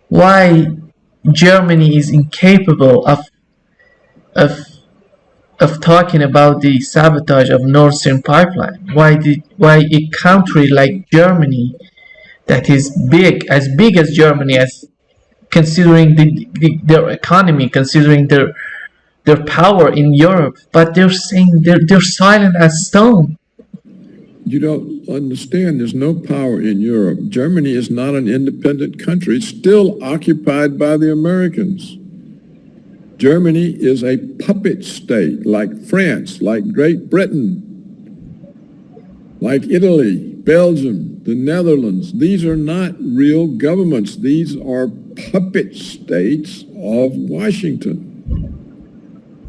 why Germany is incapable of of talking about the sabotage of Nord Stream pipeline. Why a country like Germany that is big as Germany, as considering their economy, considering their power in Europe, but they're saying they're silent as stone. You don't understand, there's no power in Europe. Germany is not an independent country. It's still occupied by the Americans. Germany is a puppet state, like France, like Great Britain, like Italy, Belgium, the Netherlands. These are not real governments. These are puppet states of Washington.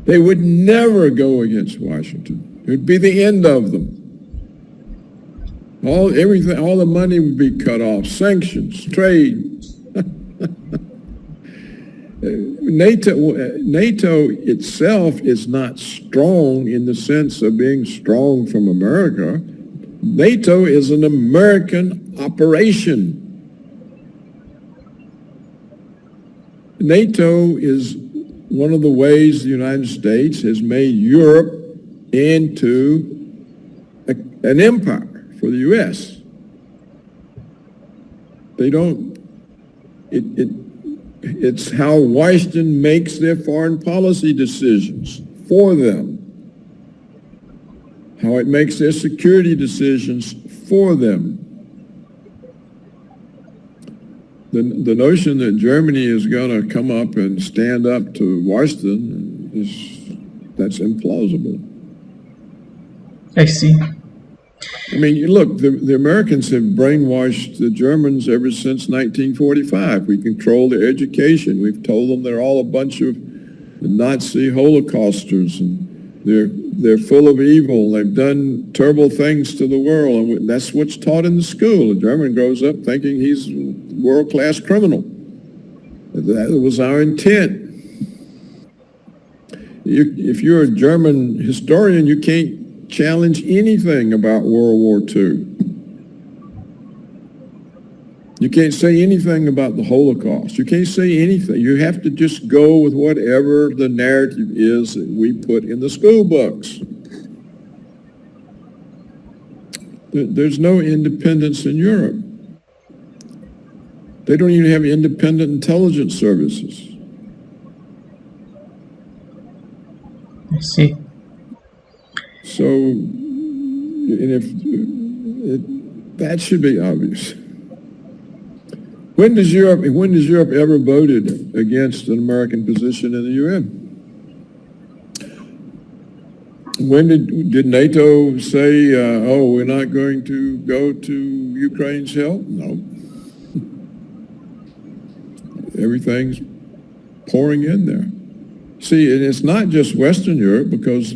They would never go against Washington. It would be the end of them. All the money would be cut off, sanctions, trade. NATO itself is not strong in the sense of being strong from America. NATO is an American operation. NATO is one of the ways the United States has made Europe into an empire for the U.S. It's how Washington makes their foreign policy decisions for them, how it makes their security decisions for them. The notion that Germany is going to come up and stand up to Washington that's implausible. I see. I mean, look, the Americans have brainwashed the Germans ever since 1945. We control their education. We've told them they're all a bunch of Nazi Holocausters, and they're full of evil. They've done terrible things to the world, and that's what's taught in the school. A German grows up thinking he's a world-class criminal. That was our intent. If you're a German historian, you can't challenge anything about World War II. You can't say anything about the Holocaust. You can't say anything. You have to just go with whatever the narrative is that we put in the school books. There's no independence in Europe. They don't even have independent intelligence services. I see. So, that should be obvious. When does Europe ever voted against an American position in the UN? When did NATO say, oh, we're not going to go to Ukraine's help? No. Everything's pouring in there. See, and it's not just Western Europe, because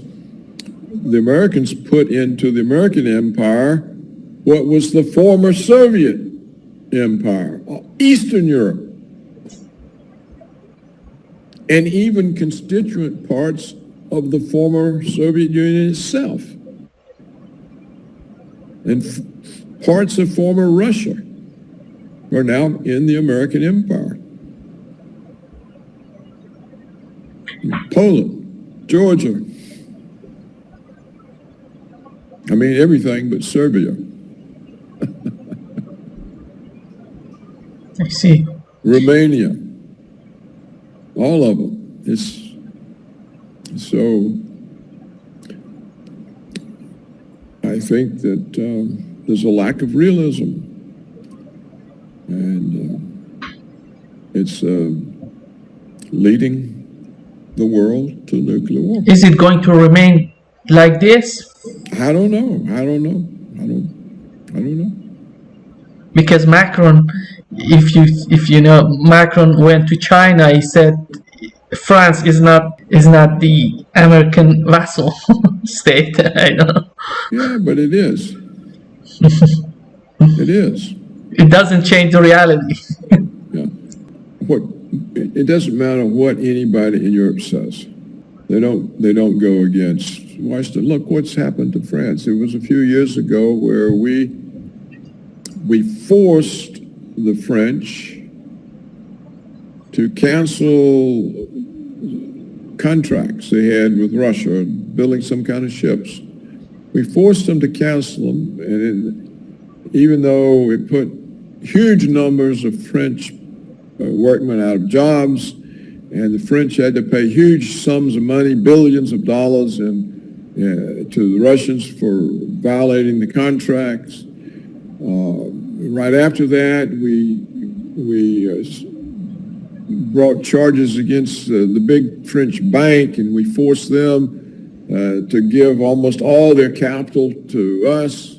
the Americans put into the American empire what was the former Soviet empire, Eastern Europe, and even constituent parts of the former Soviet Union itself, and parts of former Russia are now in the American empire. Poland, Georgia, I mean, everything but Serbia. I see. Romania, all of them. So I think that there's a lack of realism, and it's leading the world to nuclear war. Is it going to remain like this? I don't know. I don't know. Because Macron, if you know, Macron went to China. He said France is not the American vassal state. I know. Yeah, but it is. It is. It doesn't change the reality. Yeah. It doesn't matter what anybody in Europe says. They don't go against Washington. Look what's happened to France. It was a few years ago where we forced the French to cancel contracts they had with Russia, building some kind of ships. We forced them to cancel them, and even though it put huge numbers of French workmen out of jobs, and the French had to pay huge sums of money, billions of dollars, to the Russians for violating the contracts. Right after that, we brought charges against the big French bank, and we forced them to give almost all their capital to us.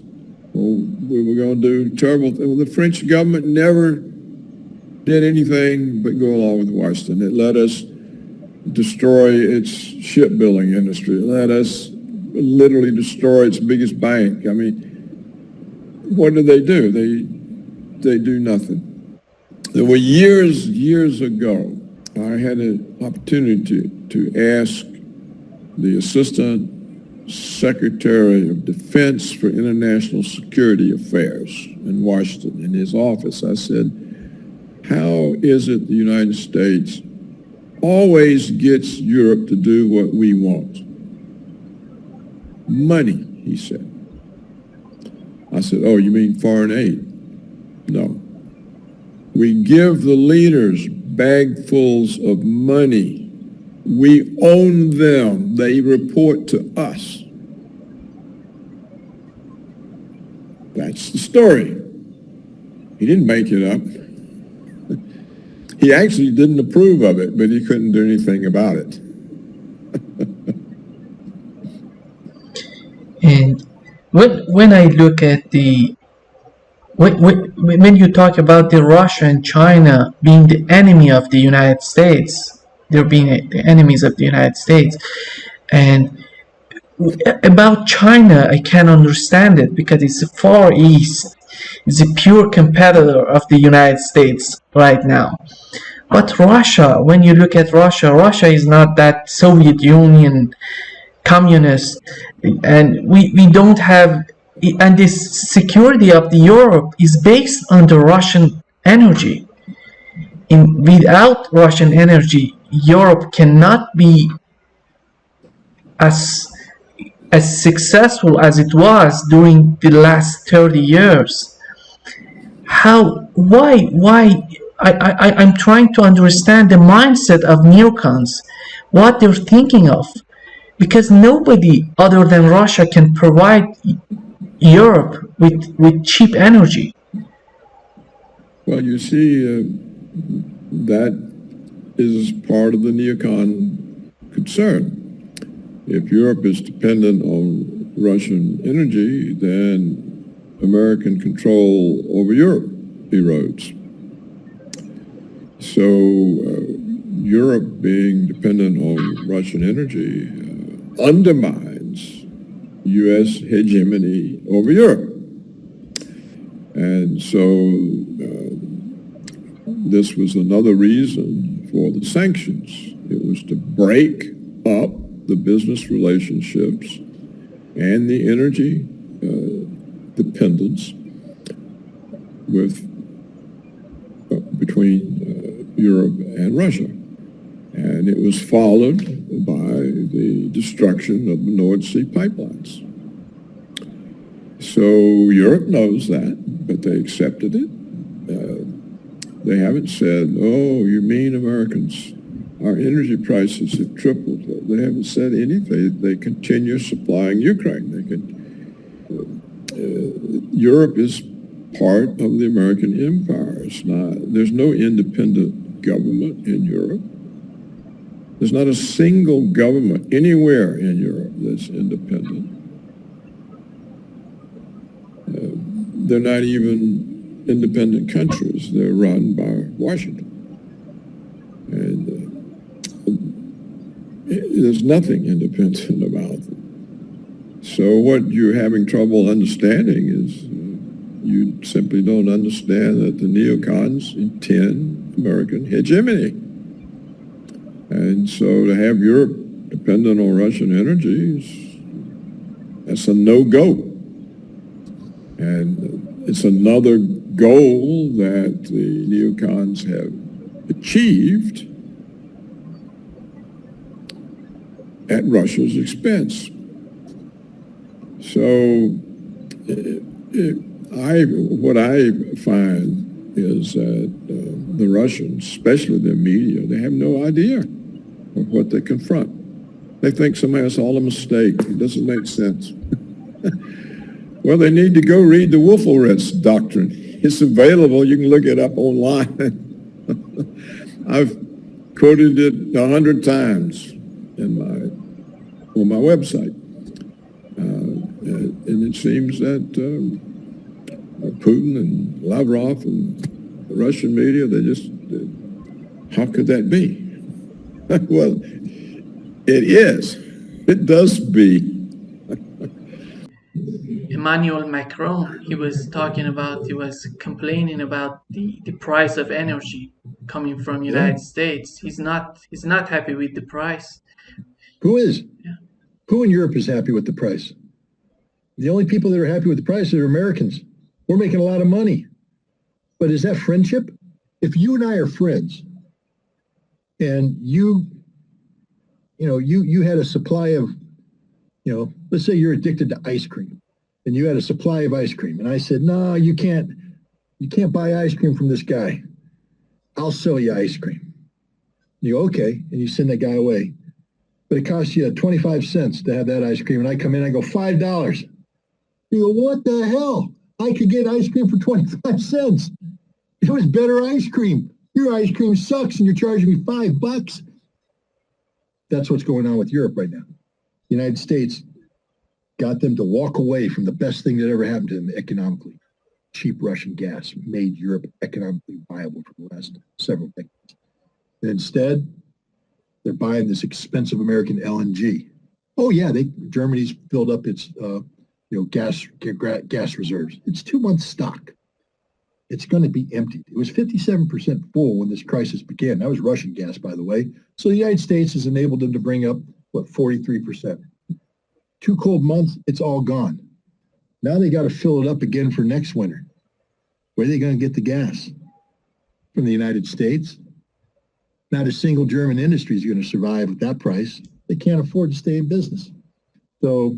Well, we were going to do terrible things. The French government never did anything but go along with Washington. It let us destroy its shipbuilding industry. It let us literally destroy its biggest bank. I mean, what do? They do nothing. There were years ago, I had an opportunity to ask the Assistant Secretary of Defense for International Security Affairs in Washington, in his office. I said, how is it the United States always gets Europe to do what we want? Money, he said. I said, oh, you mean foreign aid? No. We give the leaders bagfuls of money. We own them. They report to us. That's the story. He didn't make it up. He actually didn't approve of it, but he couldn't do anything about it. And when I look at when you talk about the Russia and China being the enemy of the United States, they're being the enemies of the United States, and about China, I can understand it because it's the Far East. It's a pure competitor of the United States right now. But Russia, when you look at Russia, Russia is not that Soviet Union communist, and we don't have, and this security of the Europe is based on the Russian energy. Without Russian energy, Europe cannot be as successful as it was during the last 30 years. I'm trying to understand the mindset of neocons, what they're thinking of, because nobody other than Russia can provide Europe with cheap energy. Well, you see, that is part of the neocon concern. If Europe is dependent on Russian energy, then American control over Europe erodes. So Europe being dependent on Russian energy undermines U.S. hegemony over Europe. And so this was another reason for the sanctions. It was to break up the business relationships and the energy dependence between Europe and Russia. And it was followed by the destruction of the North Sea pipelines. So Europe knows that, but they accepted it. They haven't said, oh, you mean Americans, our energy prices have tripled. They haven't said anything. They continue supplying Ukraine. Europe is part of the American empire. There's no independent government in Europe. There's not a single government anywhere in Europe that's independent. They're not even independent countries. They're run by Washington. And there's nothing independent about them. So what you're having trouble understanding is you simply don't understand that the neocons intend American hegemony. And so to have Europe dependent on Russian energy, that's a no-go. And it's another goal that the neocons have achieved at Russia's expense. So what I find is that the Russians, especially their media, they have no idea of what they confront. They think somehow it's all a mistake. It doesn't make sense. Well, they need to go read the Wolfowitz doctrine. It's available. You can look it up online. I've quoted it 100 times on my website. And it seems that Putin and Lavrov and the Russian media, they just, how could that be? Well, it is. It does be. Emmanuel Macron, he was complaining about the price of energy coming from United States. He's not happy with the price. Who is? Yeah. Who in Europe is happy with the price? The only people that are happy with the price are Americans. We're making a lot of money. But is that friendship? If you and I are friends and you had a supply of, let's say you're addicted to ice cream and you had a supply of ice cream. And I said, no, you can't buy ice cream from this guy. I'll sell you ice cream. You go, okay. And you send that guy away. But it costs you 25 cents to have that ice cream. And I come in, I go, $5. You go, what the hell? I could get ice cream for 25 cents. It was better ice cream. Your ice cream sucks and you're charging me $5. That's what's going on with Europe right now. The United States got them to walk away from the best thing that ever happened to them economically. Cheap Russian gas made Europe economically viable for the last several decades. And instead, they're buying this expensive American LNG. Oh yeah, Germany's filled up its gas reserves. It's 2 months stock. It's going to be emptied. It was 57% full when this crisis began. That was Russian gas, by the way. So the United States has enabled them to bring up, 43%. 2 cold months, it's all gone. Now they got to fill it up again for next winter. Where are they going to get the gas? From the United States? Not a single German industry is going to survive at that price. They can't afford to stay in business. So,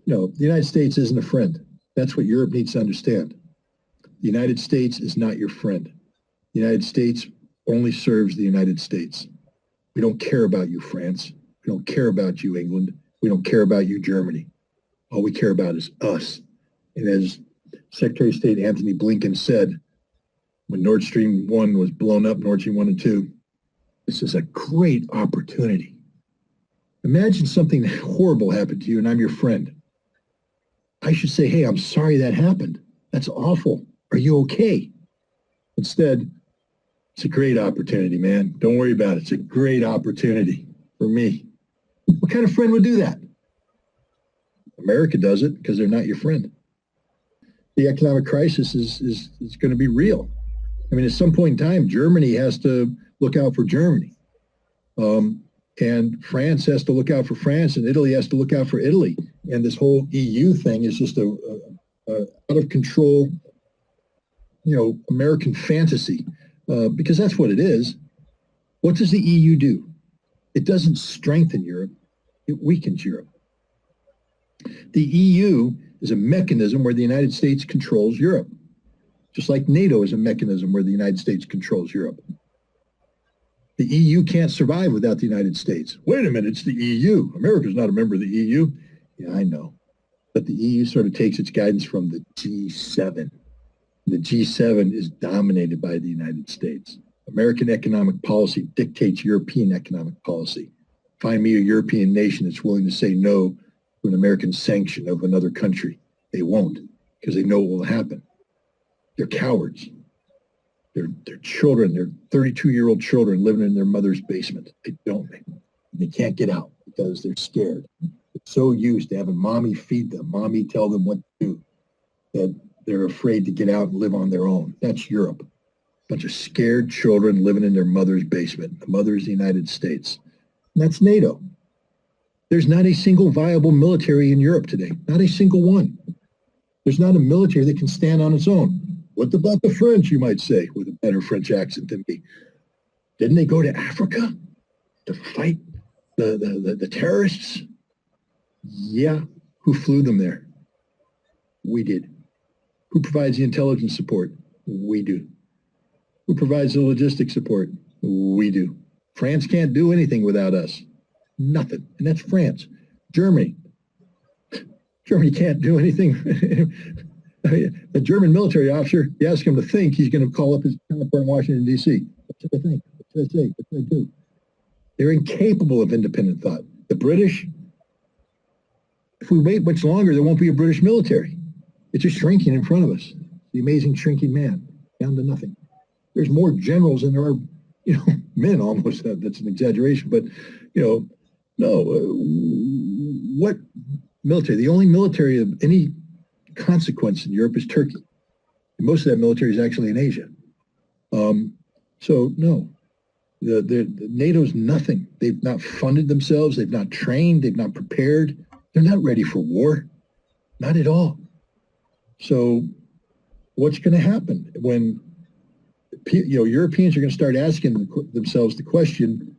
no, the United States isn't a friend. That's what Europe needs to understand. The United States is not your friend. The United States only serves the United States. We don't care about you, France. We don't care about you, England. We don't care about you, Germany. All we care about is us. And as Secretary of State Anthony Blinken said, when Nord Stream 1 was blown up, Nord Stream 1 and 2, this is a great opportunity. Imagine something horrible happened to you and I'm your friend. I should say, hey, I'm sorry that happened. That's awful. Are you okay? Instead, it's a great opportunity, man. Don't worry about it. It's a great opportunity for me. What kind of friend would do that? America does it because they're not your friend. The economic crisis is going to be real. I mean, at some point in time, Germany has to look out for Germany. And France has to look out for France, and Italy has to look out for Italy. And this whole EU thing is just a out of control, American fantasy, because that's what it is. What does the EU do? It doesn't strengthen Europe. It weakens Europe. The EU is a mechanism where the United States controls Europe, just like NATO is a mechanism where the United States controls Europe. The EU can't survive without the United States. Wait a minute, it's the EU. America's not a member of the EU. Yeah, I know. But the EU sort of takes its guidance from the G7. The G7 is dominated by the United States. American economic policy dictates European economic policy. Find me a European nation that's willing to say no to an American sanction of another country. They won't, because they know what will happen. They're cowards. They're children. They're 32-year-old children living in their mother's basement. They can't get out because they're scared. They're so used to having mommy feed them, mommy tell them what to do, that they're afraid to get out and live on their own. That's Europe. A bunch of scared children living in their mother's basement. The mother is the United States. And that's NATO. There's not a single viable military in Europe today. Not a single one. There's not a military that can stand on its own. What about the French, you might say, with a better French accent than me? Didn't they go to Africa to fight the terrorists? Yeah. Who flew them there? We did. Who provides the intelligence support? We do. Who provides the logistics support? We do. France can't do anything without us. Nothing. And that's France. Germany. Germany can't do anything. I mean, a German military officer, you ask him to think, he's going to call up his counterpart in Washington, D.C. What should I think? What should I say? What should I do? They're incapable of independent thought. The British, if we wait much longer, there won't be a British military. It's just shrinking in front of us. The amazing shrinking man, down to nothing. There's more generals than there are, men almost. That's an exaggeration, but, no. What military? The only military of any consequence in Europe is Turkey. And most of that military is actually in Asia. So no, the NATO's nothing. They've not funded themselves. They've not trained. They've not prepared. They're not ready for war. Not at all. So what's going to happen when, Europeans are going to start asking themselves the question,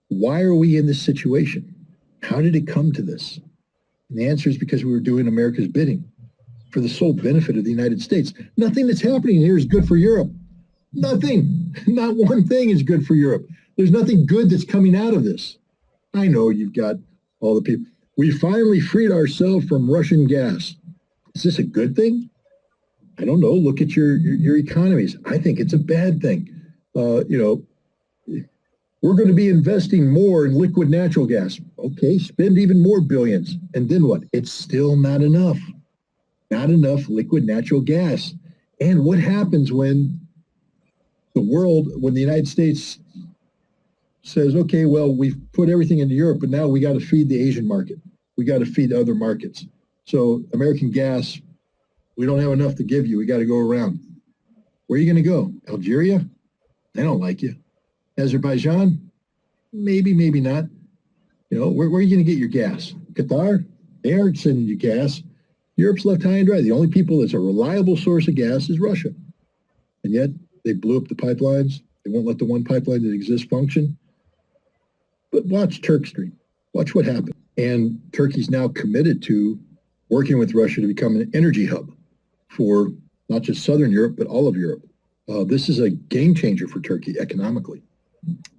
why are we in this situation? How did it come to this? And the answer is because we were doing America's bidding for the sole benefit of the United States. Nothing that's happening here is good for Europe. Nothing. Not one thing is good for Europe. There's nothing good that's coming out of this. I know you've got all the people. We finally freed ourselves from Russian gas. Is this a good thing? I don't know. Look at your economies. I think it's a bad thing. We're going to be investing more in liquid natural gas. Okay, spend even more billions. And then what? It's still not enough. Not enough liquid natural gas. And what happens when the United States says, okay, well, we've put everything into Europe, but now we got to feed the Asian market. We got to feed other markets. So American gas, we don't have enough to give you. We got to go around. Where are you going to go? Algeria? They don't like you. Azerbaijan? Maybe, maybe not. Where are you going to get your gas? Qatar? They aren't sending you gas. Europe's left high and dry. The only people that's a reliable source of gas is Russia. And yet they blew up the pipelines. They won't let the one pipeline that exists function. But watch Turk Stream. Watch what happened. And Turkey's now committed to working with Russia to become an energy hub for not just Southern Europe, but all of Europe. This is a game changer for Turkey economically.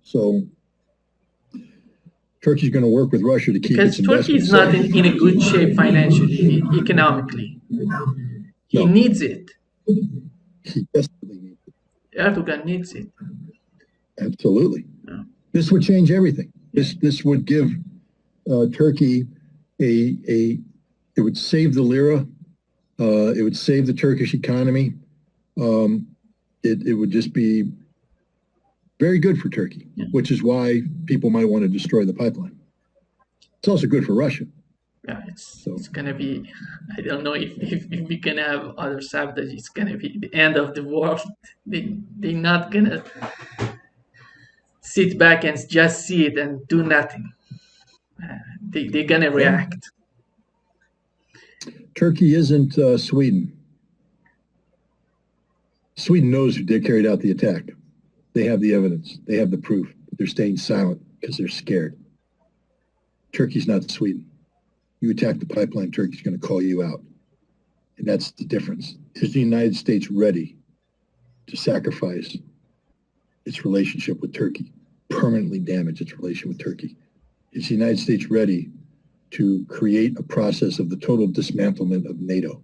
So Turkey's going to work with Russia to keep its investments. Because Turkey is not in a good shape financially, economically. He needs it. He desperately needs it. Erdogan needs it. Absolutely. Yeah. This would change everything. This would give Turkey it would save the lira. It would save the Turkish economy. It would just be very good for Turkey, which is why people might want to destroy the pipeline. It's also good for Russia. Yeah, it's going to be, I don't know if we're going to have other sabotage, it's going to be the end of the world. They're not going to sit back and just see it and do nothing. They're going to react. Turkey isn't Sweden. Sweden knows who carried out the attack. They have the evidence. They have the proof. But they're staying silent because they're scared. Turkey's not Sweden. You attack the pipeline, Turkey's going to call you out. And that's the difference. Is the United States ready to sacrifice its relationship with Turkey, permanently damage its relation with Turkey? Is the United States ready to create a process of the total dismantlement of NATO?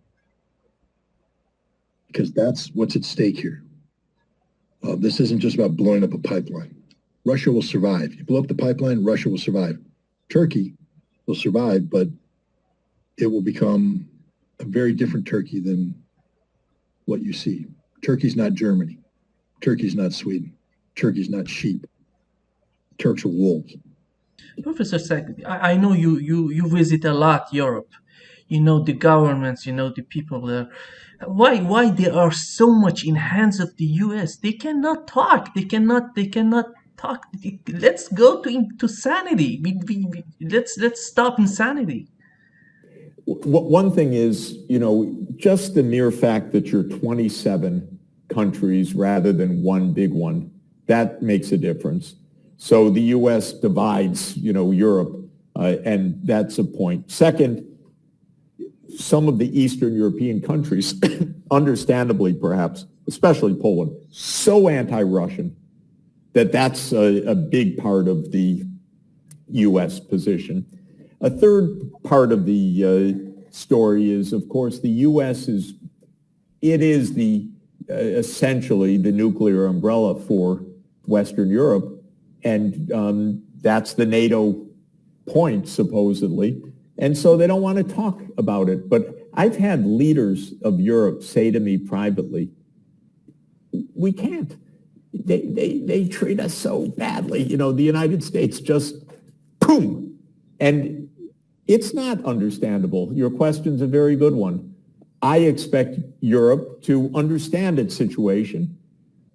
Because that's what's at stake here. This isn't just about blowing up a pipeline. Russia will survive. You blow up the pipeline, Russia will survive. Turkey will survive, but it will become a very different Turkey than what you see. Turkey's not Germany. Turkey's not Sweden. Turkey's not sheep. Turks are wolves. Professor Sachs, I know you visit a lot Europe. You know the governments, you know the people there. Why they are so much in hands of the U.S.? They cannot talk. They cannot talk. Let's go to sanity. Let's stop insanity. One thing is, just the mere fact that you're 27 countries rather than one big one, That makes a difference. So the U.S. divides, Europe, and that's a point. Second, some of the Eastern European countries, understandably perhaps, especially Poland, so anti-Russian that's a big part of the U.S. position. A third part of the story is, of course, the U.S. is essentially the nuclear umbrella for Western Europe, and that's the NATO point, supposedly. And so they don't want to talk about it. But I've had leaders of Europe say to me privately, we can't. They treat us so badly. The United States just, boom. And it's not understandable. Your question's a very good one. I expect Europe to understand its situation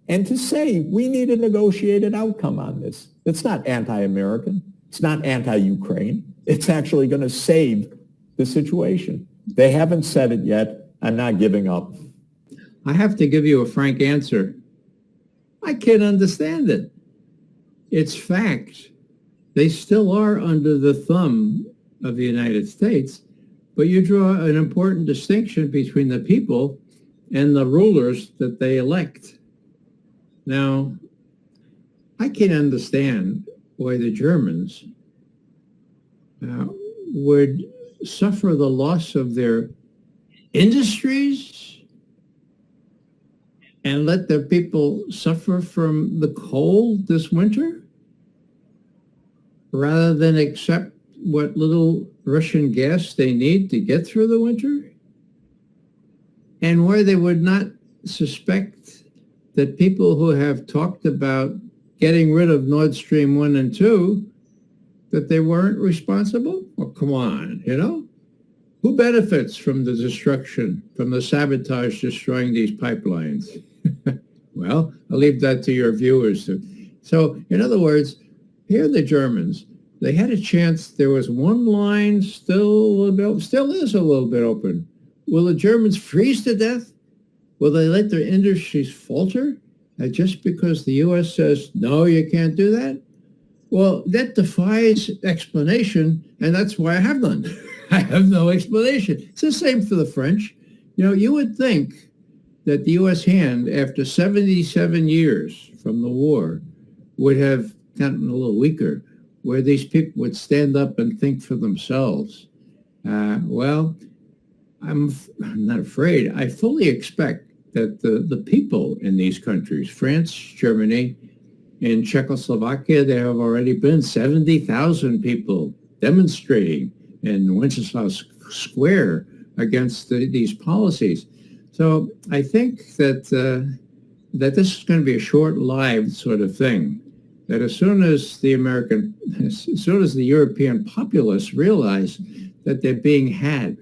and to say we need a negotiated outcome on this. It's not anti-American. It's not anti-Ukraine. It's actually going to save the situation. They haven't said it yet. I'm not giving up. I have to give you a frank answer. I can't understand it. It's fact. They still are under the thumb of the United States, but you draw an important distinction between the people and the rulers that they elect. Now, I can understand why the Germans would suffer the loss of their industries and let their people suffer from the cold this winter rather than accept what little Russian gas they need to get through the winter, and why they would not suspect that people who have talked about getting rid of Nord Stream 1 and 2, that they weren't responsible? Well, come on, Who benefits from the destruction, from the sabotage destroying these pipelines? Well, I'll leave that to your viewers. So, in other words, here are the Germans. They had a chance. There was one line still is a little bit open. Will the Germans freeze to death? Will they let their industries falter just because the U.S. says, no, you can't do that? Well, that defies explanation, and that's why I have none. I have no explanation. It's the same for the French. You would think that the U.S. hand, after 77 years from the war, would have gotten a little weaker, where these people would stand up and think for themselves. Well, I'm not afraid. I fully expect that the people in these countries, France, Germany, in Czechoslovakia, there have already been 70,000 people demonstrating in Wenceslas Square against these policies. So I think that this is going to be a short-lived sort of thing. That as soon as the European populace realize that they're being had,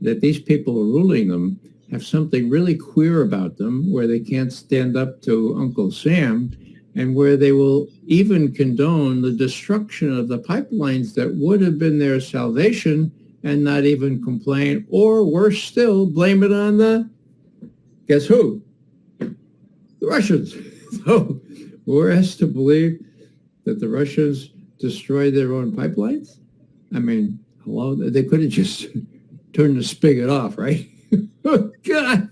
that these people ruling them have something really queer about them, where they can't stand up to Uncle Sam, and where they will even condone the destruction of the pipelines that would have been their salvation and not even complain, or worse still, blame it on guess who? The Russians. So we're asked to believe that the Russians destroyed their own pipelines? I mean, hello? They could have just turned the spigot off, right? Oh, God!